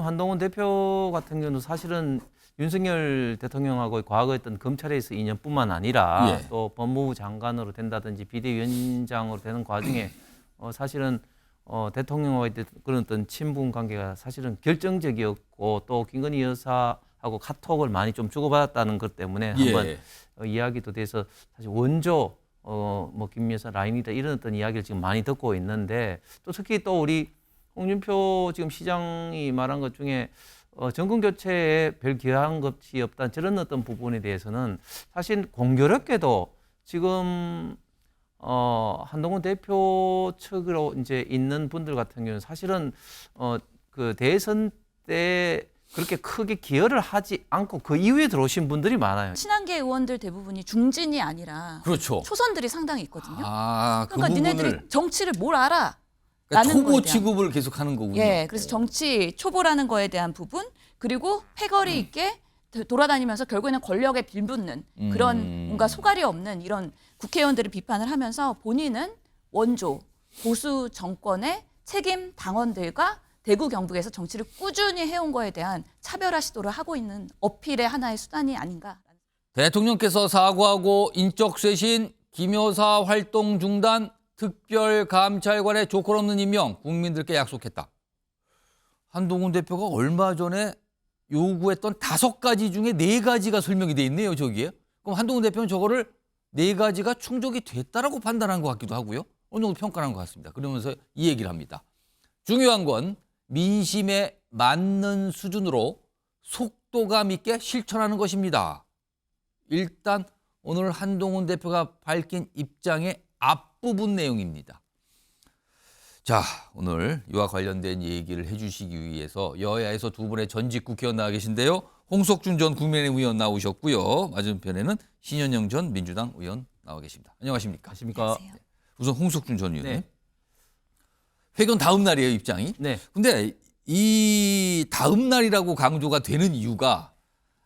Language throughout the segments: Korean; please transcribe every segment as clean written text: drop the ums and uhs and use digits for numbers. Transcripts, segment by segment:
한동훈 대표 같은 경우는 사실은 윤석열 대통령하고 과거 했던 검찰에서 인연뿐만 아니라 예. 또 법무부 장관으로 된다든지 비대위원장으로 되는 과정에 사실은 대통령과의 그런 어떤 친분 관계가 사실은 결정적이었고 또 김건희 여사하고 카톡을 많이 좀 주고받았다는 것 때문에 한번 이야기도 돼서 사실 원조 뭐 김 여사 라인이다 이런 어떤 이야기를 지금 많이 듣고 있는데 또 특히 또 우리 홍준표 지금 시장이 말한 것 중에 정권 교체에 별 기여한 것이 없다는 저런 어떤 부분에 대해서는 사실 공교롭게도 지금 한동훈 대표 측으로 이제 있는 분들 같은 경우는 사실은 그 대선 때 그렇게 크게 기여를 하지 않고 그 이후에 들어오신 분들이 많아요. 친한계 의원들 대부분이 중진이 아니라 그렇죠. 초선들이 상당히 있거든요. 아, 그러니까 그 니네들이 정치를 뭘 알아? 그러니까 라는 초보 거에 대한. 취급을 계속하는 거군요. 예, 그래서 정치 초보라는 거에 대한 부분 그리고 패거리 있게 돌아다니면서 결국에는 권력에 빌붙는 그런 뭔가 소갈이 없는 이런 국회의원들을 비판을 하면서 본인은 원조 보수 정권의 책임 당원들과 대구 경북에서 정치를 꾸준히 해온 거에 대한 차별화 시도를 하고 있는 어필의 하나의 수단이 아닌가. 대통령께서 사과하고 인적 쇄신, 김 여사 활동 중단, 특별감찰관의 조건 없는 임명 국민들께 약속했다. 한동훈 대표가 얼마 전에 요구했던 5가지 중에 4가지가 설명이 돼 있네요, 저기에. 그럼 한동훈 대표는 저거를 4가지가 충족이 됐다라고 판단한 것 같기도 하고요. 어느 정도 평가한 것 같습니다. 그러면서 이 얘기를 합니다. 중요한 건 민심에 맞는 수준으로 속도감 있게 실천하는 것입니다. 일단 오늘 한동훈 대표가 밝힌 입장의 앞부분 내용입니다. 자, 오늘 이와 관련된 얘기를 해주시기 위해서 여야에서 두 분의 전직 국회의원 나와 계신데요. 홍석준 전 국민의힘 의원 나오셨고요. 맞은편에는 신현영 전 민주당 의원 나와 계십니다. 안녕하십니까? 안녕하세요. 우선 홍석준 전 의원님. 네. 회견 다음 날이에요, 입장이. 네. 근데 이 다음 날이라고 강조가 되는 이유가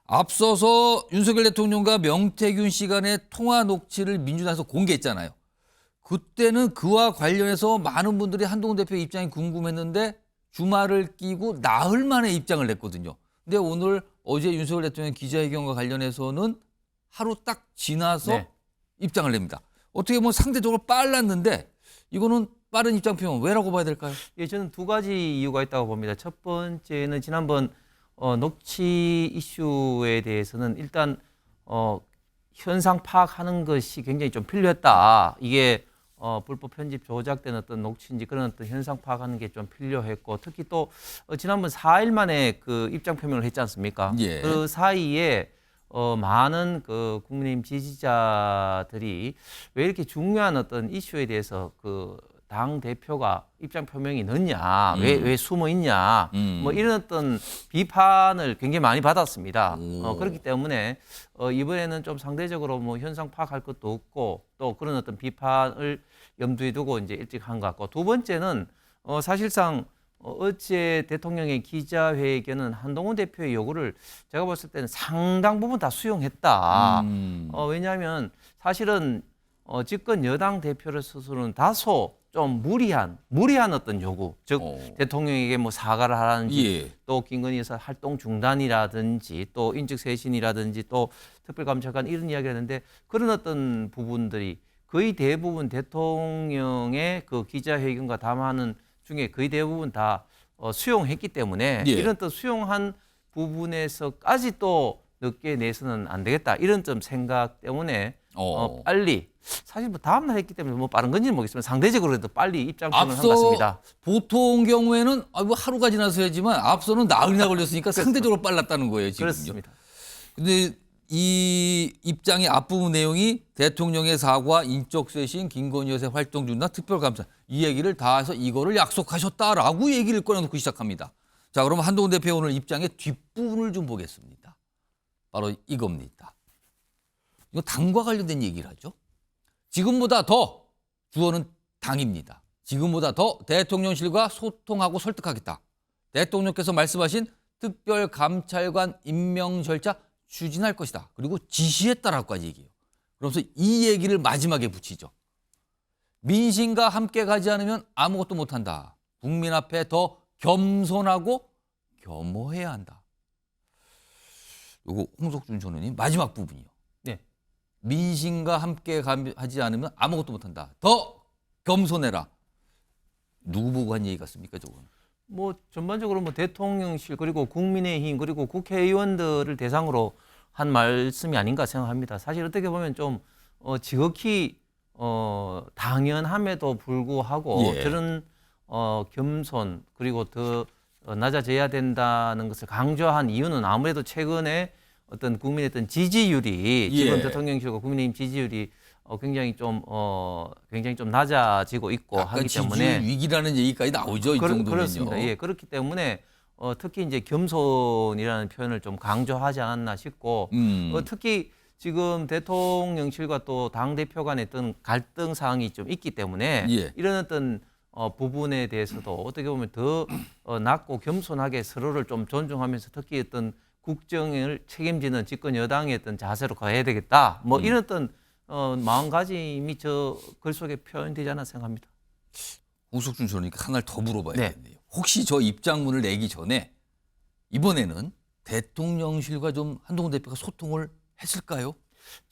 앞서서 윤석열 대통령과 명태균 씨 간의 통화 녹취를 민주당에서 공개했잖아요. 그때는 그와 관련해서 많은 분들이 한동훈 대표의 입장이 궁금했는데 주말을 끼고 나흘 만에 입장을 냈거든요. 근데 오늘 어제 윤석열 대통령 기자회견과 관련해서는 하루 딱 지나서 네. 입장을 냅니다. 어떻게 보면 상대적으로 빨랐는데 이거는 빠른 입장 표현 왜라고 봐야 될까요? 예, 저는 2가지 이유가 있다고 봅니다. 첫 번째는 지난번 녹취 이슈에 대해서는 일단 현상 파악하는 것이 굉장히 좀 필요했다. 이게 불법 편집 조작된 어떤 녹취인지 그런 어떤 현상 파악하는 게 좀 필요했고 특히 또 지난번 4일 만에 그 입장 표명을 했지 않습니까? 예. 그 사이에 많은 그 국민의힘 지지자들이 왜 이렇게 중요한 어떤 이슈에 대해서 그 당 대표가 입장 표명이 늦냐, 왜 숨어 있냐, 뭐 이런 어떤 비판을 굉장히 많이 받았습니다. 그렇기 때문에 이번에는 좀 상대적으로 뭐 현상 파악할 것도 없고 또 그런 어떤 비판을 염두에 두고 이제 일찍 한 것 같고 두 번째는 사실상 어제 대통령의 기자회견은 한동훈 대표의 요구를 제가 봤을 때는 상당 부분 다 수용했다. 왜냐하면 사실은 집권 여당 대표로서는 다소 좀 무리한 어떤 요구, 즉 대통령에게 뭐 사과를 하라든지 또 김건희 여사 활동 중단이라든지 또 인적 쇄신이라든지 또 특별감찰관 이런 이야기를 했는데 그런 어떤 부분들이 거의 대부분 대통령의 그 기자회견과 담화하는 중에 거의 대부분 다 수용했기 때문에 이런 또 수용한 부분에서까지 또 늦게 내서는 안 되겠다 이런 좀 생각 때문에 빨리 사실 뭐 다음 날 했기 때문에 뭐 빠른 건지는 모르겠지만 상대적으로도 빨리 입장 표명을 한 것 같습니다. 보통 경우에는 뭐 하루가 지나서 했지만 앞서는 나흘이나 걸렸으니까 상대적으로 빨랐다는 거예요, 지금요. 그렇습니다. 근데 이 입장의 앞부분 내용이 대통령의 사과, 인적 쇄신, 김건희 여사 활동 중단, 특별감찰 이 얘기를 다 해서 이거를 약속하셨다라고 얘기를 꺼내놓고 시작합니다. 자, 그럼 한동훈 대표 오늘 입장의 뒷부분을 좀 보겠습니다. 바로 이겁니다. 이거 당과 관련된 얘기를 하죠. 지금보다 더 주어는 당입니다. 지금보다 더 대통령실과 소통하고 설득하겠다. 대통령께서 말씀하신 특별감찰관 임명 절차 추진할 것이다. 그리고 지시했다라고까지 얘기해요. 그러면서 이 얘기를 마지막에 붙이죠. 민심과 함께 가지 않으면 아무것도 못한다. 국민 앞에 더 겸손하고 겸허해야 한다. 요거 홍석준 전 의원님 마지막 부분이요. 네. 민심과 함께 하지 않으면 아무것도 못한다. 더 겸손해라. 누구 보고 한 얘기 같습니까, 저건? 뭐 전반적으로 뭐 대통령실 그리고 국민의힘 그리고 국회의원들을 대상으로 한 말씀이 아닌가 생각합니다. 사실 어떻게 보면 좀 지극히 당연함에도 불구하고 예. 저런 겸손 그리고 더 낮아져야 된다는 것을 강조한 이유는 아무래도 최근에 어떤 국민의 어떤 지지율이 지금 예. 대통령실과 국민의힘 지지율이 굉장히 좀 낮아지고 있고 약간 하기 지지율 때문에 위기라는 얘기까지 나오죠. 이 정도면요. 그렇습니다. 예, 그렇기 때문에 특히 이제 겸손이라는 표현을 좀 강조하지 않았나 싶고 특히 지금 대통령실과 또 당 대표 간의 어떤 갈등 사항이 좀 있기 때문에 예. 이런 어떤 부분에 대해서도 어떻게 보면 더 낮고 겸손하게 서로를 좀 존중하면서 특히 어떤 국정을 책임지는 집권 여당의 어떤 자세로 가야 되겠다. 뭐 이런 어떤 마음가짐이 저 글 속에 표현되지 않나 생각합니다. 홍석준 전 의원님께 하나를 더 물어봐야겠네요. 네. 혹시 저 입장문을 내기 전에 이번에는 대통령실과 좀 한동훈 대표가 소통을 했을까요?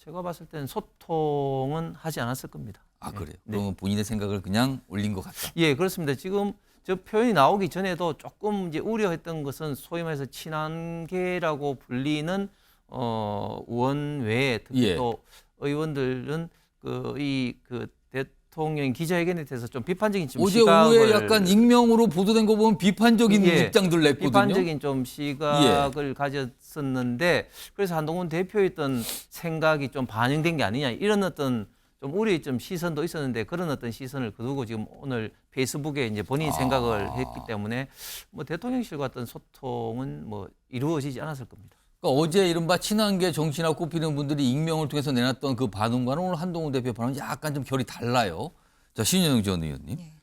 제가 봤을 때는 소통은 하지 않았을 겁니다. 아, 그래요? 네. 그러면 본인의 생각을 그냥 올린 것 같다. 예, 그렇습니다. 지금 저 표현이 나오기 전에도 조금 이제 우려했던 것은 소위 말해서 친한계라고 불리는 의원 외에 특히 예. 또 의원들은 그 대통령 기자회견에 대해서 좀 비판적인 지금 어제 시각을 오후에 약간 익명으로 보도된 거 보면 비판적인 예, 입장들 냈거든요. 비판적인 좀 시각을 가졌었는데 그래서 한동훈 대표의 어떤 생각이 좀 반영된 게 아니냐 이런 어떤 좀 우려의 좀 시선도 있었는데 그런 어떤 시선을 거두고 지금 오늘 페이스북에 이제 본인 생각을 했기 때문에 뭐 대통령실과 어떤 소통은 뭐 이루어지지 않았을 겁니다. 그러니까 어제 이른바 친한계 정치나 꼽히는 분들이 익명을 통해서 내놨던 그 반응과는 오늘 한동훈 대표 반응은 약간 좀 결이 달라요. 자, 신현영 전 의원님. 네.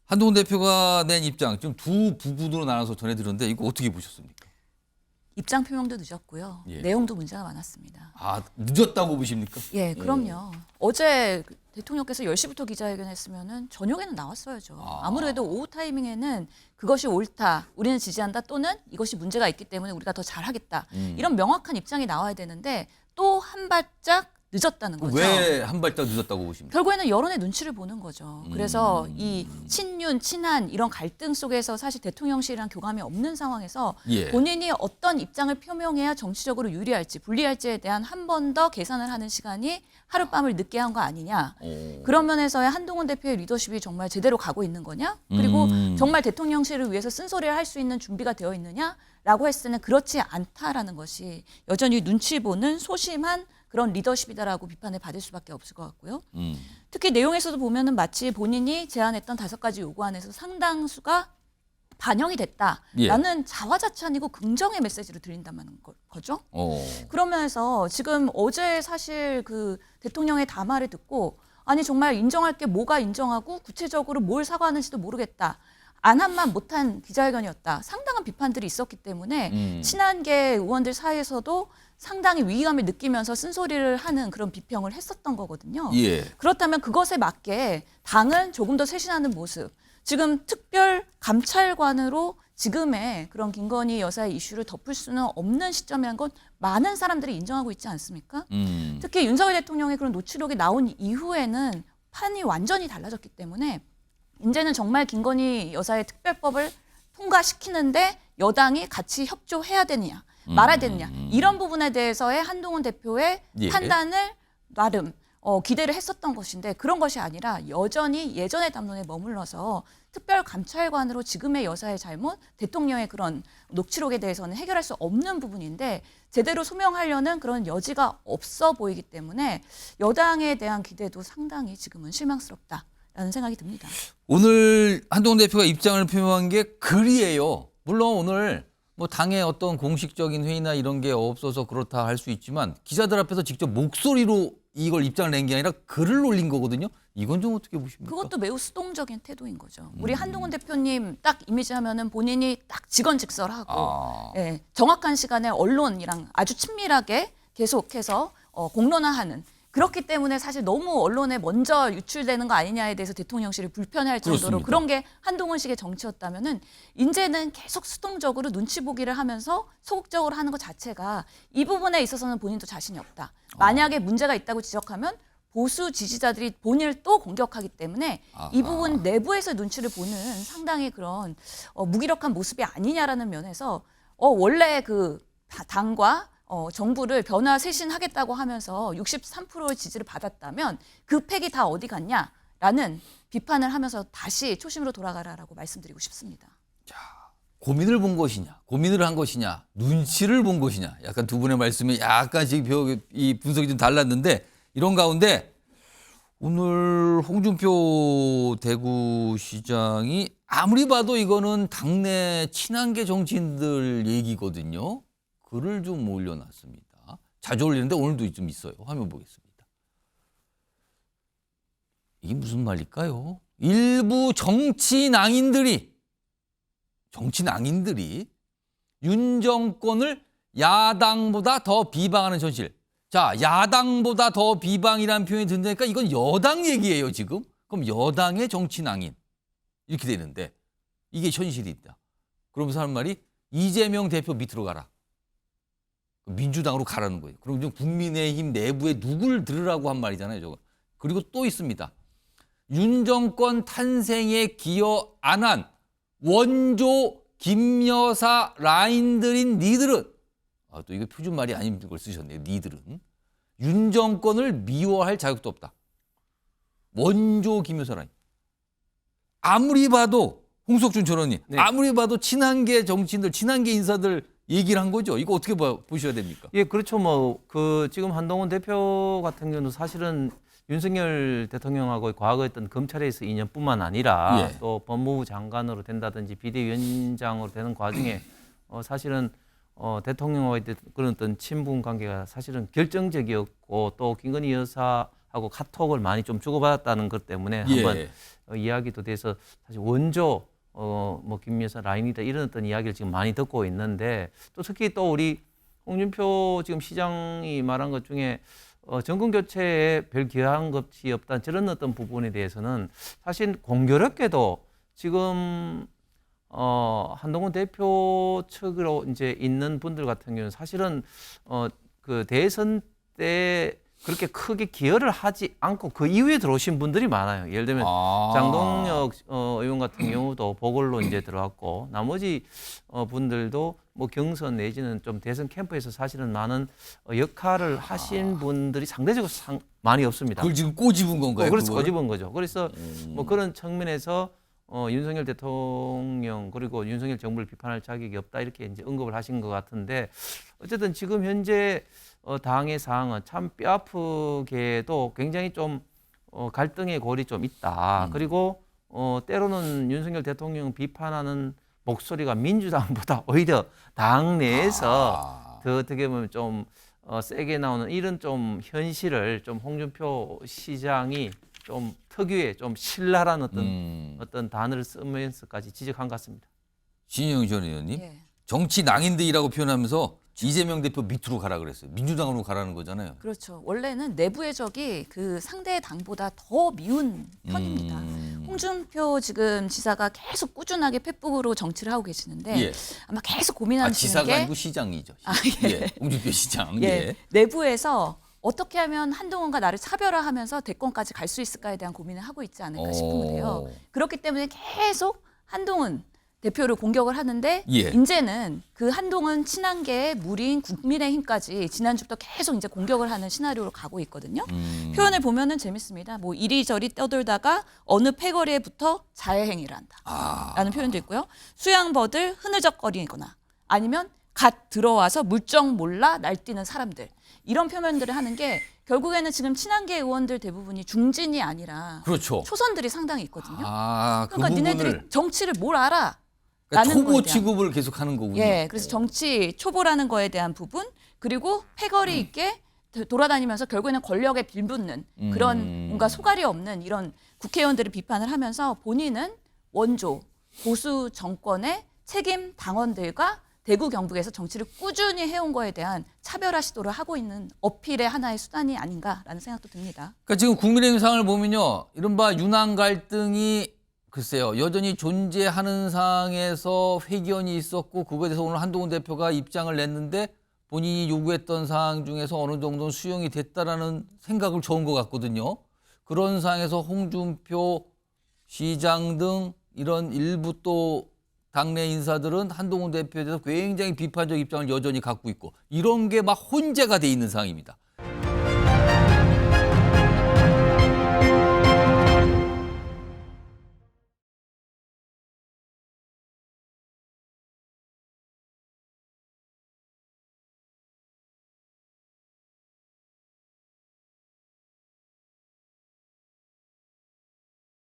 한동훈 대표가 낸 입장 지금 두 부분으로 나눠서 전해드렸는데 이거 어떻게 보셨습니까? 입장 표명도 늦었고요. 예. 내용도 문제가 많았습니다. 아, 늦었다고 보십니까? 예, 그럼요. 어제 대통령께서 10시부터 기자회견했으면은 저녁에는 나왔어야죠. 아무래도 오후 타이밍에는 그것이 옳다, 우리는 지지한다 또는 이것이 문제가 있기 때문에 우리가 더 잘하겠다. 이런 명확한 입장이 나와야 되는데 또 한 발짝 늦었다는 거죠. 왜 한 발짝 늦었다고 보십니까? 결국에는 여론의 눈치를 보는 거죠. 그래서 이 친윤, 친한 이런 갈등 속에서 사실 대통령실이랑 교감이 없는 상황에서 예. 본인이 어떤 입장을 표명해야 정치적으로 유리할지 불리할지에 대한 한 번 더 계산을 하는 시간이 하룻밤을 늦게 한 거 아니냐. 그런 면에서의 한동훈 대표의 리더십이 정말 제대로 가고 있는 거냐? 그리고 정말 대통령실을 위해서 쓴소리를 할 수 있는 준비가 되어 있느냐라고 했을 때는 그렇지 않다라는 것이 여전히 눈치 보는 소심한 그런 리더십이다라고 비판을 받을 수밖에 없을 것 같고요. 특히 내용에서도 보면은 마치 본인이 제안했던 5가지 요구 안에서 상당수가 반영이 됐다라는 자화자찬이고 긍정의 메시지를 드린다는 거죠. 그런 면에서 지금 어제 사실 그 대통령의 담화를 듣고 아니 정말 인정할 게 뭐가 인정하고 구체적으로 뭘 사과하는지도 모르겠다. 안 한 말 못한 기자회견이었다. 상당한 비판들이 있었기 때문에 친한계 의원들 사이에서도 상당히 위기감을 느끼면서 쓴소리를 하는 그런 비평을 했었던 거거든요. 예. 그렇다면 그것에 맞게 당은 조금 더 쇄신하는 모습. 지금 특별 감찰관으로 지금의 그런 김건희 여사의 이슈를 덮을 수는 없는 시점이란 건 많은 사람들이 인정하고 있지 않습니까? 특히 윤석열 대통령의 그런 노출록이 나온 이후에는 판이 완전히 달라졌기 때문에 이제는 정말 김건희 여사의 특별법을 통과시키는데 여당이 같이 협조해야 되느냐 말아야 되느냐 이런 부분에 대해서의 한동훈 대표의 예. 판단을 나름 기대를 했었던 것인데 그런 것이 아니라 여전히 예전의 담론에 머물러서 특별감찰관으로 지금의 여사의 잘못, 대통령의 그런 녹취록에 대해서는 해결할 수 없는 부분인데 제대로 소명하려는 그런 여지가 없어 보이기 때문에 여당에 대한 기대도 상당히 지금은 실망스럽다라는 생각이 듭니다. 오늘 한동훈 대표가 입장을 표명한 게 글이에요. 물론 오늘 뭐 당의 어떤 공식적인 회의나 이런 게 없어서 그렇다 할 수 있지만 기자들 앞에서 직접 목소리로 이걸 입장을 낸 게 아니라 글을 올린 거거든요. 이건 좀 어떻게 보십니까? 그것도 매우 수동적인 태도인 거죠. 우리 한동훈 대표님 딱 이미지 하면은 본인이 딱 직언직설하고 정확한 시간에 언론이랑 아주 친밀하게 계속해서 공론화하는 그렇기 때문에 사실 너무 언론에 먼저 유출되는 거 아니냐에 대해서 대통령실이 불편해할 정도로 그렇습니다. 그런 게 한동훈식의 정치였다면은 이제는 계속 수동적으로 눈치 보기를 하면서 소극적으로 하는 것 자체가 이 부분에 있어서는 본인도 자신이 없다. 만약에 문제가 있다고 지적하면 보수 지지자들이 본인을 또 공격하기 때문에 이 부분 내부에서 눈치를 보는 상당히 그런 무기력한 모습이 아니냐라는 면에서 원래 그 당과 정부를 변화 쇄신하겠다고 하면서 63%의 지지를 받았다면 그 팩이 다 어디 갔냐라는 비판을 하면서 다시 초심으로 돌아가라라고 말씀드리고 싶습니다. 고민을 본 것이냐, 고민을 한 것이냐, 눈치를 본 것이냐. 약간 두 분의 말씀이 약간씩 이 분석이 좀 달랐는데 이런 가운데 오늘 홍준표 대구시장이 아무리 봐도 이거는 당내 친한계 정치인들 얘기거든요. 글을 좀 올려놨습니다. 자주 올리는데 오늘도 좀 있어요. 화면 보겠습니다. 이게 무슨 말일까요? 일부 정치낭인들이 윤 정권을 야당보다 더 비방하는 현실. 자, 야당보다 더 비방이라는 표현이 든다니까 이건 여당 얘기예요, 지금. 그럼 여당의 정치낭인. 이렇게 되는데 이게 현실이 있다. 그러면서 하는 말이 이재명 대표 밑으로 가라. 민주당으로 가라는 거예요. 그럼 좀 국민의힘 내부에 누굴 들으라고 한 말이잖아요, 저거. 그리고 또 있습니다. 윤 정권 탄생에 기여 안 한 원조 김여사 라인들인 니들은 또 이거 표준말이 아닌 걸 쓰셨네요. 니들은 윤 정권을 미워할 자격도 없다. 원조 김여사 라인. 아무리 봐도 홍석준 전원님, 네. 아무리 봐도 친한계 정치인들, 친한계 인사들 얘기를 한 거죠. 이거 어떻게 보셔야 됩니까? 예, 그렇죠. 지금 한동훈 대표 같은 경우는 사실은 윤석열 대통령하고 과거에 했던 검찰에서 인연뿐만 아니라 예. 또 법무부 장관으로 된다든지 비대위원장으로 되는 과정에 사실은 대통령과의 그런 어떤 친분 관계가 사실은 결정적이었고 또 김건희 여사하고 카톡을 많이 좀 주고받았다는 것 때문에 한번 이야기도 돼서 사실 원조 김 여사 라인이다 이런 어떤 이야기를 지금 많이 듣고 있는데 또 특히 또 우리 홍준표 지금 시장이 말한 것 중에 정권 교체에 별 기여한 것이 없다는 저런 어떤 부분에 대해서는 사실 공교롭게도 지금 한동훈 대표 측으로 이제 있는 분들 같은 경우는 사실은 그 대선 때 그렇게 크게 기여를 하지 않고 그 이후에 들어오신 분들이 많아요. 예를 들면 장동혁 의원 같은 경우도 보궐로 이제 들어왔고 나머지 분들도 뭐 경선 내지는 좀 대선 캠프에서 사실은 많은 역할을 하신 분들이 상대적으로 많이 없습니다. 그걸 지금 꼬집은 건가요? 그래서 꼬집은 거죠. 그래서 뭐 그런 측면에서 윤석열 대통령 그리고 윤석열 정부를 비판할 자격이 없다 이렇게 이제 언급을 하신 것 같은데 어쨌든 지금 현재 당의 상황은 참 뼈아프게도 굉장히 좀 갈등의 골이 좀 있다. 그리고 때로는 윤석열 대통령 비판하는 목소리가 민주당보다 오히려 당 내에서 더 어떻게 보면 좀 세게 나오는 이런 좀 현실을 좀 홍준표 시장이 좀 특유의 좀 신랄한 어떤 단어를 쓰면서까지 지적한 것 같습니다. 신영 전 의원님, 예. 정치 낭인들이라고 표현하면서 이재명 대표 밑으로 가라 그랬어요. 민주당으로 가라는 거잖아요. 그렇죠. 원래는 내부의 적이 그 상대 당보다 더 미운 편입니다. 홍준표 지금 지사가 계속 꾸준하게 펫북으로 정치를 하고 계시는데 예. 아마 계속 고민하시는 지사가 게 아니고 시장이죠. 예. 홍준표 시장. 예. 내부에서 어떻게 하면 한동훈과 나를 차별화하면서 대권까지 갈 수 있을까에 대한 고민을 하고 있지 않을까 싶은데요. 그렇기 때문에 계속 한동훈 대표를 공격을 하는데 예. 이제는 그 한동훈 친한계의 무리인 국민의힘까지 지난주부터 계속 이제 공격을 하는 시나리오로 가고 있거든요. 표현을 보면은 재밌습니다. 뭐 이리저리 떠돌다가 어느 패거리에 붙어 자해행위를 한다. 라는 표현도 있고요. 수양버들 흐느적거리거나 아니면 갓 들어와서 물정 몰라 날뛰는 사람들. 이런 표현들을 하는 게 결국에는 지금 친한계 의원들 대부분이 중진이 아니라 그렇죠. 초선들이 상당히 있거든요. 그 그러니까 부분을 니네들이 정치를 뭘 알아? 그러니까 라는 초보 거에 대한. 취급을 계속 하는 거군요. 예, 그래서 정치 초보라는 거에 대한 부분 그리고 패거리 있게 돌아다니면서 결국에는 권력에 빌붙는 그런 뭔가 소갈이 없는 이런 국회의원들을 비판을 하면서 본인은 원조 보수 정권의 책임 당원들과 대구 경북에서 정치를 꾸준히 해온 거에 대한 차별화 시도를 하고 있는 어필의 하나의 수단이 아닌가라는 생각도 듭니다. 그러니까 지금 국민의힘 상을 보면요, 이른바 윤한 갈등이 글쎄요 여전히 존재하는 상황에서 회견이 있었고 그거에 대해서 오늘 한동훈 대표가 입장을 냈는데 본인이 요구했던 사항 중에서 어느 정도는 수용이 됐다라는 생각을 좋은 것 같거든요. 그런 상황에서 홍준표 시장 등 이런 일부 또 당내 인사들은 한동훈 대표에 대해서 굉장히 비판적 입장을 여전히 갖고 있고 이런 게 막 혼재가 돼 있는 상황입니다.